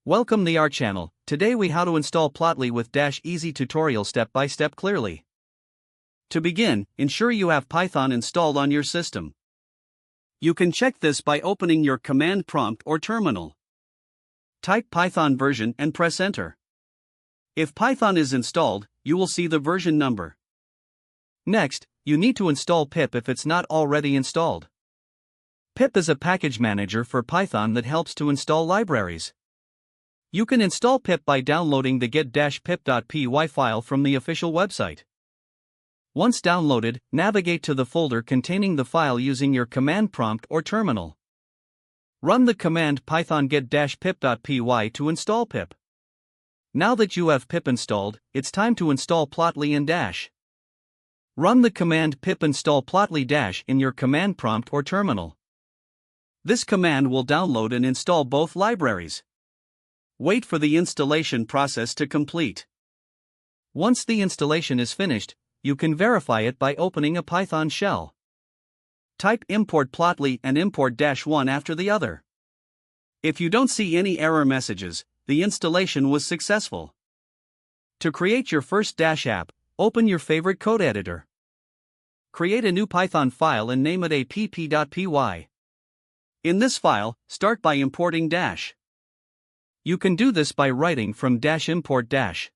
Welcome to our channel. Today we how to install Plotly with Dash easy tutorial step by step clearly. To begin, ensure you have Python installed on your system. You can check this by opening your command prompt or terminal. Type Python version and press enter. If Python is installed, you will see the version number. Next, you need to install pip if it's not already installed. Pip is a package manager for Python that helps to install libraries. You can install pip by downloading the get-pip.py file from the official website. Once downloaded, navigate to the folder containing the file using your command prompt or terminal. Run the command python get-pip.py to install pip. Now that you have pip installed, it's time to install Plotly and Dash. Run the command pip install Plotly Dash in your command prompt or terminal. This command will download and install both libraries. Wait for the installation process to complete. Once the installation is finished, you can verify it by opening a Python shell. Type import Plotly and import -1 after the other. If you don't see any error messages, the installation was successful. To create your first Dash app, open your favorite code editor. Create a new Python file and name it app.py. In this file, start by importing Dash. You can do this by writing from dash import dash.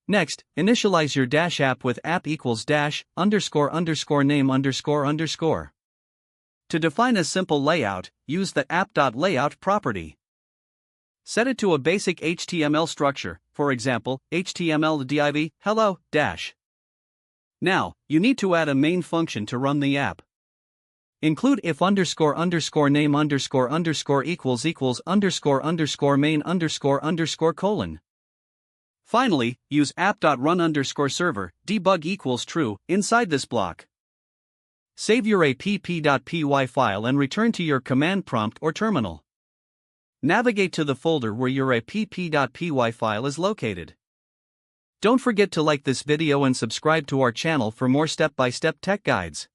Next, initialize your Dash app with app equals dash __ name __. To define a simple layout, use the app.layout property. Set it to a basic HTML structure, for example, HTML div hello dash. Now, you need to add a main function to run the app. Include if ___ name __= main __:. Finally, use app.run_server debug equals true inside this block. Save your app.py file and return to your command prompt or terminal. Navigate to the folder where your app.py file is located. Don't forget to like this video and subscribe to our channel for more step-by-step tech guides.